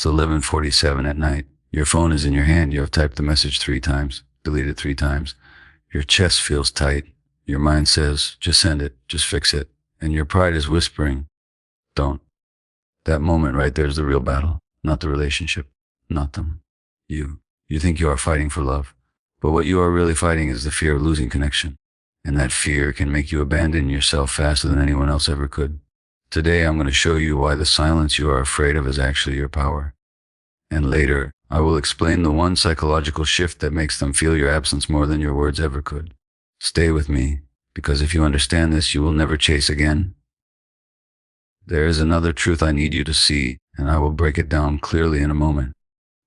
It's 11:47 at night. Your phone is in your hand. You have typed the message 3 times, deleted 3 times. Your chest feels tight. Your mind says, just send it, just fix it. And your pride is whispering, don't. That moment right there is the real battle, not the relationship, not them. You. You think you are fighting for love, but what you are really fighting is the fear of losing connection. And that fear can make you abandon yourself faster than anyone else ever could. Today, I'm going to show you why the silence you are afraid of is actually your power. And later, I will explain the one psychological shift that makes them feel your absence more than your words ever could. Stay with me, because if you understand this, you will never chase again. There is another truth I need you to see, and I will break it down clearly in a moment.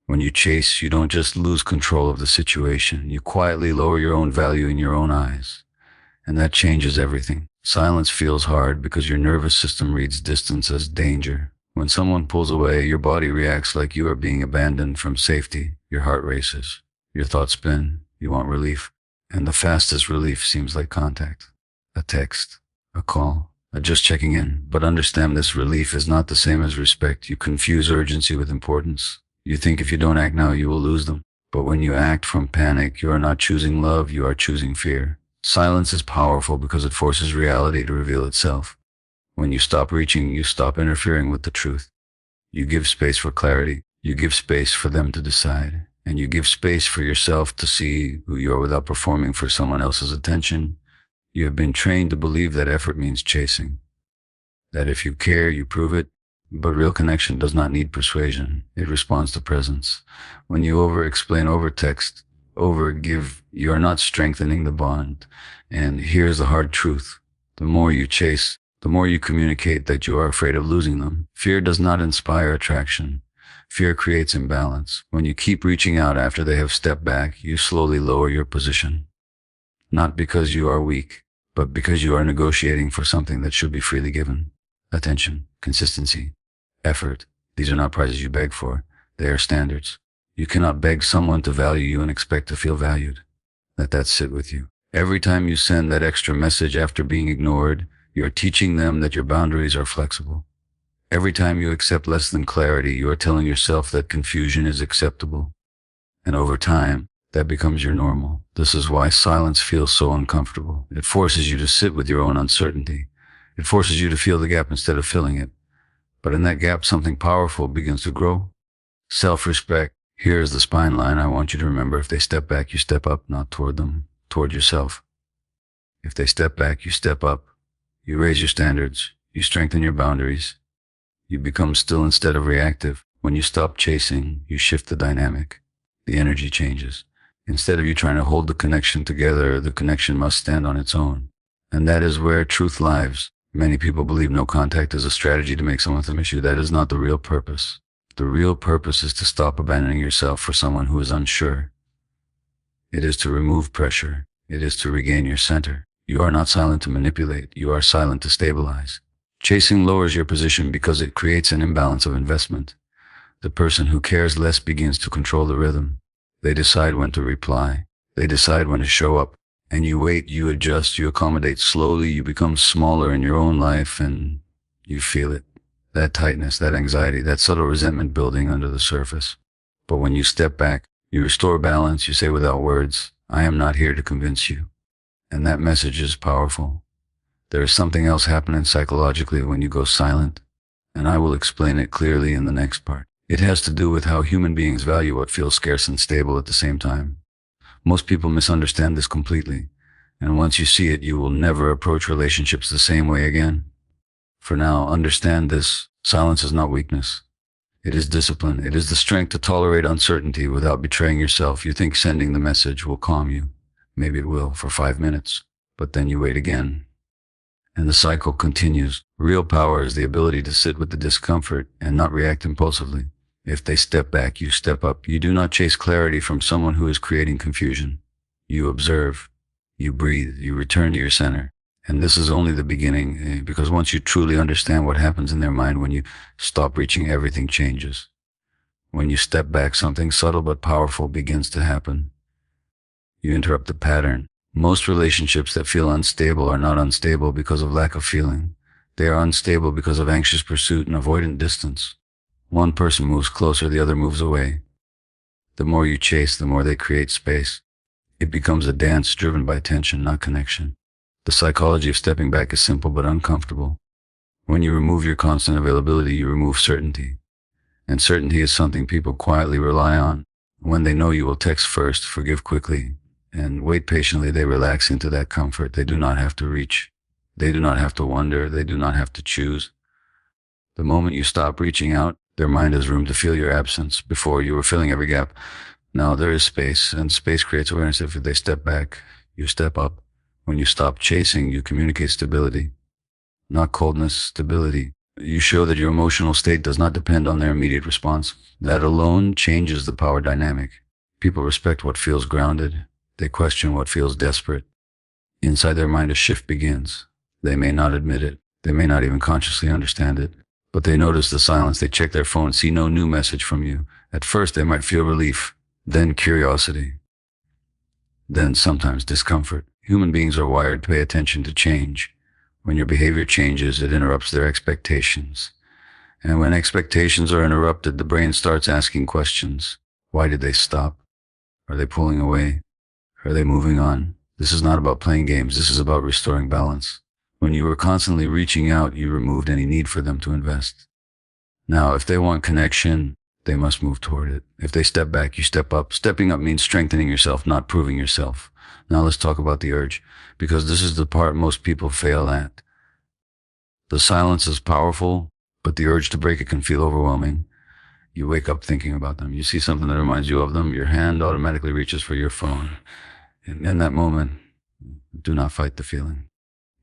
When you chase, you don't just lose control of the situation. You quietly lower your own value in your own eyes. And that changes everything. Silence feels hard because your nervous system reads distance as danger. When someone pulls away, your body reacts like you are being abandoned from safety. Your heart races. Your thoughts spin. You want relief. And the fastest relief seems like contact. A text. A call. A just checking in. But understand this relief is not the same as respect. You confuse urgency with importance. You think if you don't act now, you will lose them. But when you act from panic, you are not choosing love, you are choosing fear. Silence is powerful because it forces reality to reveal itself. When you stop reaching, you stop interfering with the truth. You give space for clarity. You give space for them to decide. And you give space for yourself to see who you are without performing for someone else's attention. You have been trained to believe that effort means chasing. That if you care, you prove it. But real connection does not need persuasion. It responds to presence. When you over-explain, over-text, over-give, you are not strengthening the bond. And here's the hard truth. The more you chase, the more you communicate that you are afraid of losing them. Fear does not inspire attraction. Fear creates imbalance. When you keep reaching out after they have stepped back, you slowly lower your position. Not because you are weak, but because you are negotiating for something that should be freely given. Attention, consistency, effort. These are not prizes you beg for. They are standards. You cannot beg someone to value you and expect to feel valued. Let that sit with you. Every time you send that extra message after being ignored, you are teaching them that your boundaries are flexible. Every time you accept less than clarity, you are telling yourself that confusion is acceptable. And over time, that becomes your normal. This is why silence feels so uncomfortable. It forces you to sit with your own uncertainty. It forces you to feel the gap instead of filling it. But in that gap, something powerful begins to grow. Self-respect. Here is the spine line I want you to remember. If they step back, you step up, not toward them, toward yourself. If they step back, you step up. You raise your standards. You strengthen your boundaries. You become still instead of reactive. When you stop chasing, you shift the dynamic. The energy changes. Instead of you trying to hold the connection together, the connection must stand on its own. And that is where truth lies. Many people believe no contact is a strategy to make someone miss you. That is not the real purpose. The real purpose is to stop abandoning yourself for someone who is unsure. It is to remove pressure. It is to regain your center. You are not silent to manipulate. You are silent to stabilize. Chasing lowers your position because it creates an imbalance of investment. The person who cares less begins to control the rhythm. They decide when to reply. They decide when to show up. And you wait, you adjust, you accommodate slowly, you become smaller in your own life, and you feel it. That tightness, that anxiety, that subtle resentment building under the surface. But when you step back, you restore balance, you say without words, I am not here to convince you. And that message is powerful. There is something else happening psychologically when you go silent, and I will explain it clearly in the next part. It has to do with how human beings value what feels scarce and stable at the same time. Most people misunderstand this completely, and once you see it, you will never approach relationships the same way again. For now, understand this. Silence is not weakness. It is discipline. It is the strength to tolerate uncertainty without betraying yourself. You think sending the message will calm you. Maybe it will for 5 minutes, but then you wait again. And the cycle continues. Real power is the ability to sit with the discomfort and not react impulsively. If they step back, you step up. You do not chase clarity from someone who is creating confusion. You observe, you breathe, you return to your center. And this is only the beginning, because once you truly understand what happens in their mind when you stop reaching, everything changes. When you step back, something subtle but powerful begins to happen. You interrupt the pattern. Most relationships that feel unstable are not unstable because of lack of feeling. They are unstable because of anxious pursuit and avoidant distance. One person moves closer, the other moves away. The more you chase, the more they create space. It becomes a dance driven by tension, not connection. The psychology of stepping back is simple but uncomfortable. When you remove your constant availability, you remove certainty. And certainty is something people quietly rely on. When they know you will text first, forgive quickly, and wait patiently, they relax into that comfort. They do not have to reach. They do not have to wonder. They do not have to choose. The moment you stop reaching out, their mind has room to feel your absence. Before, you were filling every gap. Now there is space, and space creates awareness. If they step back, you step up. When you stop chasing, you communicate stability. Not coldness, stability. You show that your emotional state does not depend on their immediate response. That alone changes the power dynamic. People respect what feels grounded. They question what feels desperate. Inside their mind, a shift begins. They may not admit it. They may not even consciously understand it. But they notice the silence. They check their phone, see no new message from you. At first, they might feel relief, then curiosity, then sometimes discomfort. Human beings are wired to pay attention to change. When your behavior changes, it interrupts their expectations. And when expectations are interrupted, the brain starts asking questions. Why did they stop? Are they pulling away? Are they moving on? This is not about playing games. This is about restoring balance. When you were constantly reaching out, you removed any need for them to invest. Now, if they want connection, they must move toward it. If they step back, you step up. Stepping up means strengthening yourself, not proving yourself. Now let's talk about the urge, because this is the part most people fail at. The silence is powerful, but the urge to break it can feel overwhelming. You wake up thinking about them. You see something that reminds you of them. Your hand automatically reaches for your phone. And in that moment, do not fight the feeling.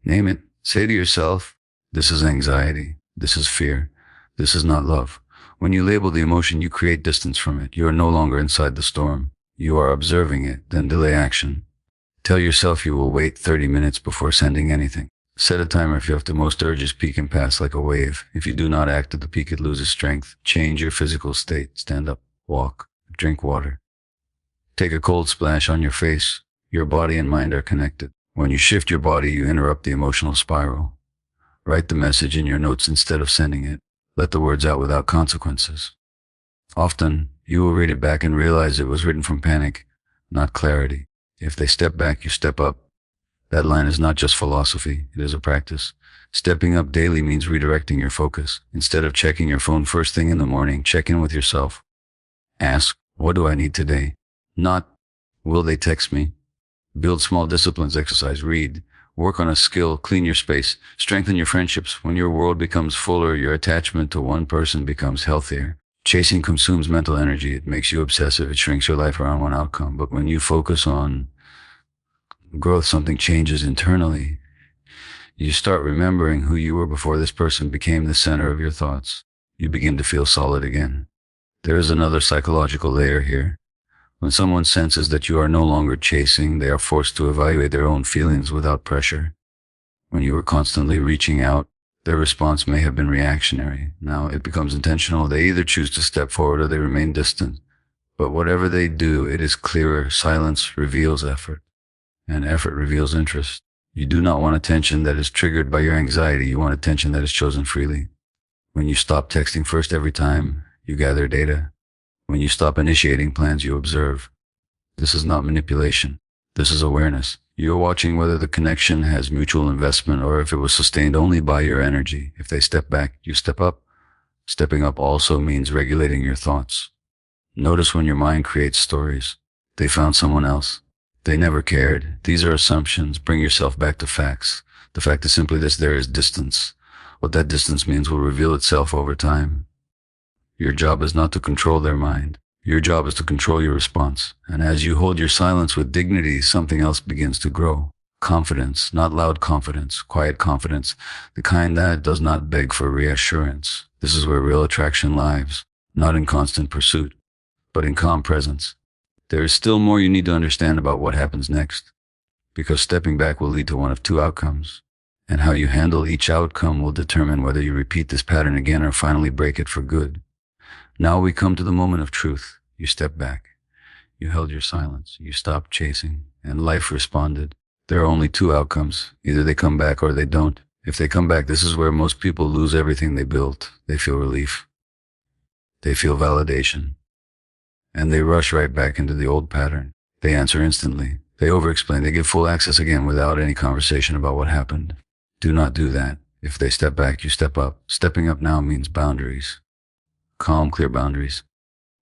Name it. Say to yourself, this is anxiety. This is fear. This is not love. When you label the emotion, you create distance from it. You are no longer inside the storm. You are observing it, then delay action. Tell yourself you will wait 30 minutes before sending anything. Set a timer if you have to. Most urges peak and pass like a wave. If you do not act at the peak, it loses strength. Change your physical state. Stand up, walk, drink water. Take a cold splash on your face. Your body and mind are connected. When you shift your body, you interrupt the emotional spiral. Write the message in your notes instead of sending it. Let the words out without consequences. Often, you will read it back and realize it was written from panic, not clarity. If they step back, you step up. That line is not just philosophy, it is a practice. Stepping up daily means redirecting your focus. Instead of checking your phone first thing in the morning, check in with yourself. Ask, what do I need today? Not, will they text me? Build small disciplines, exercise, read, work on a skill, clean your space, strengthen your friendships. When your world becomes fuller, your attachment to one person becomes healthier. Chasing consumes mental energy. It makes you obsessive. It shrinks your life around one outcome. But when you focus on growth, something changes internally. You start remembering who you were before this person became the center of your thoughts. You begin to feel solid again. There is another psychological layer here. When someone senses that you are no longer chasing, they are forced to evaluate their own feelings without pressure. When you are constantly reaching out, their response may have been reactionary. Now it becomes intentional. They either choose to step forward or they remain distant. But whatever they do, it is clearer. Silence reveals effort, and effort reveals interest. You do not want attention that is triggered by your anxiety. You want attention that is chosen freely. When you stop texting first every time, you gather data. When you stop initiating plans, you observe. This is not manipulation. This is awareness. You're watching whether the connection has mutual investment or if it was sustained only by your energy. If they step back, you step up. Stepping up also means regulating your thoughts. Notice when your mind creates stories. They found someone else. They never cared. These are assumptions. Bring yourself back to facts. The fact is simply this: there is distance. What that distance means will reveal itself over time. Your job is not to control their mind. Your job is to control your response. And as you hold your silence with dignity, something else begins to grow. Confidence, not loud confidence, quiet confidence, the kind that does not beg for reassurance. This is where real attraction lies, not in constant pursuit, but in calm presence. There is still more you need to understand about what happens next, because stepping back will lead to one of two outcomes. And how you handle each outcome will determine whether you repeat this pattern again or finally break it for good. Now we come to the moment of truth. You step back. You held your silence. You stopped chasing, and life responded. There are only two outcomes. Either they come back or they don't. If they come back, this is where most people lose everything they built. They feel relief. They feel validation, and they rush right back into the old pattern. They answer instantly. They over-explain. They give full access again without any conversation about what happened. Do not do that. If they step back, you step up. Stepping up now means boundaries. Calm, clear boundaries.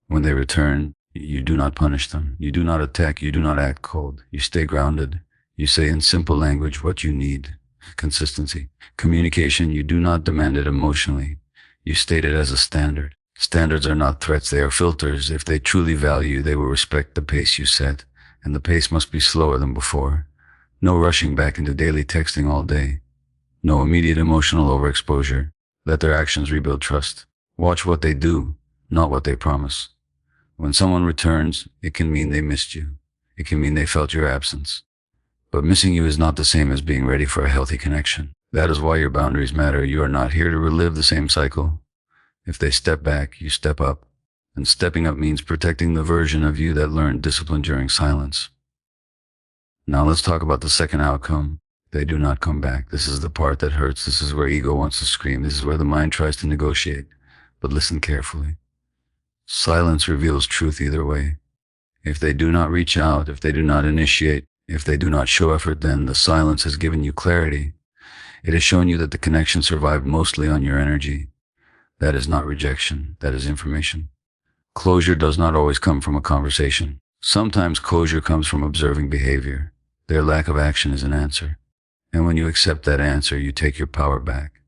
When they return, you do not punish them. You do not attack. You do not act cold. You stay grounded. You say in simple language what you need. Consistency. Communication, you do not demand it emotionally. You state it as a standard. Standards are not threats, they are filters. If they truly value you, they will respect the pace you set, and the pace must be slower than before. No rushing back into daily texting all day. No immediate emotional overexposure. Let their actions rebuild trust. Watch what they do, not what they promise. When someone returns, it can mean they missed you. It can mean they felt your absence. But missing you is not the same as being ready for a healthy connection. That is why your boundaries matter. You are not here to relive the same cycle. If they step back, you step up. And stepping up means protecting the version of you that learned discipline during silence. Now let's talk about the second outcome. They do not come back. This is the part that hurts. This is where ego wants to scream. This is where the mind tries to negotiate. But listen carefully. Silence reveals truth either way. If they do not reach out, if they do not initiate, if they do not show effort, then the silence has given you clarity. It has shown you that the connection survived mostly on your energy. That is not rejection. That is information. Closure does not always come from a conversation. Sometimes closure comes from observing behavior. Their lack of action is an answer. And when you accept that answer, you take your power back.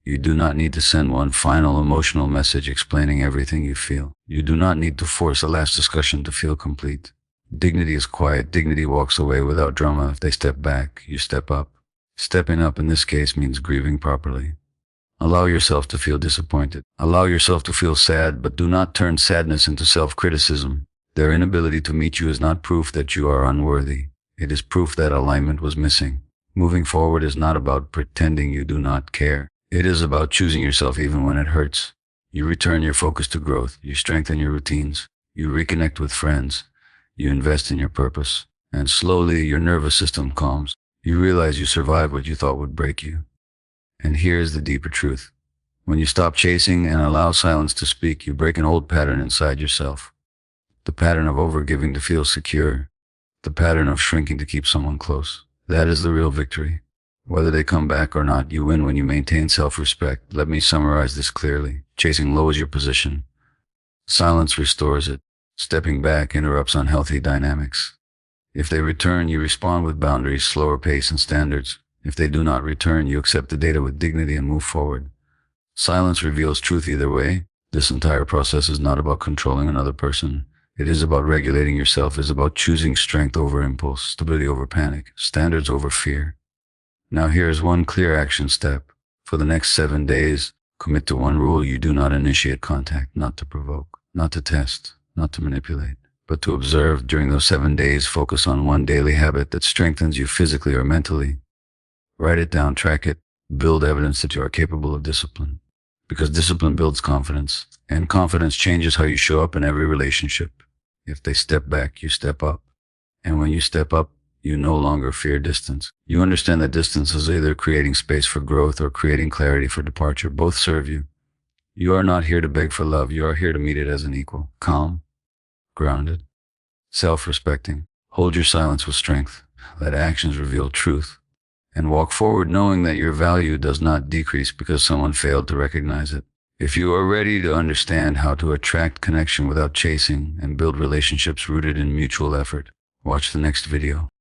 You do not need to send one final emotional message explaining everything you feel. You do not need to force a last discussion to feel complete. Dignity is quiet. Dignity walks away without drama. If they step back, you step up. Stepping up in this case means grieving properly. Allow yourself to feel disappointed. Allow yourself to feel sad, but do not turn sadness into self-criticism. Their inability to meet you is not proof that you are unworthy. It is proof that alignment was missing. Moving forward is not about pretending you do not care. It is about choosing yourself even when it hurts. You return your focus to growth. You strengthen your routines. You reconnect with friends. You invest in your purpose. And slowly your nervous system calms. You realize you survived what you thought would break you. And here's the deeper truth. When you stop chasing and allow silence to speak, you break an old pattern inside yourself. The pattern of overgiving to feel secure. The pattern of shrinking to keep someone close. That is the real victory. Whether they come back or not, you win when you maintain self-respect. Let me summarize this clearly. Chasing lowers your position. Silence restores it. Stepping back interrupts unhealthy dynamics. If they return, you respond with boundaries, slower pace, and standards. If they do not return, you accept the data with dignity and move forward. Silence reveals truth either way. This entire process is not about controlling another person. It is about regulating yourself. It is about choosing strength over impulse, stability over panic, standards over fear. Now here's one clear action step. For the next 7 days, commit to one rule. You do not initiate contact, not to provoke, not to test, not to manipulate, but to observe. During those 7 days, focus on one daily habit that strengthens you physically or mentally. Write it down, track it, build evidence that you are capable of discipline. Because discipline builds confidence, and confidence changes how you show up in every relationship. If they step back, you step up. And when you step up, you no longer fear distance. You understand that distance is either creating space for growth or creating clarity for departure. Both serve you. You are not here to beg for love. You are here to meet it as an equal. Calm, grounded, self-respecting. Hold your silence with strength. Let actions reveal truth. And walk forward knowing that your value does not decrease because someone failed to recognize it. If you are ready to understand how to attract connection without chasing and build relationships rooted in mutual effort, watch the next video.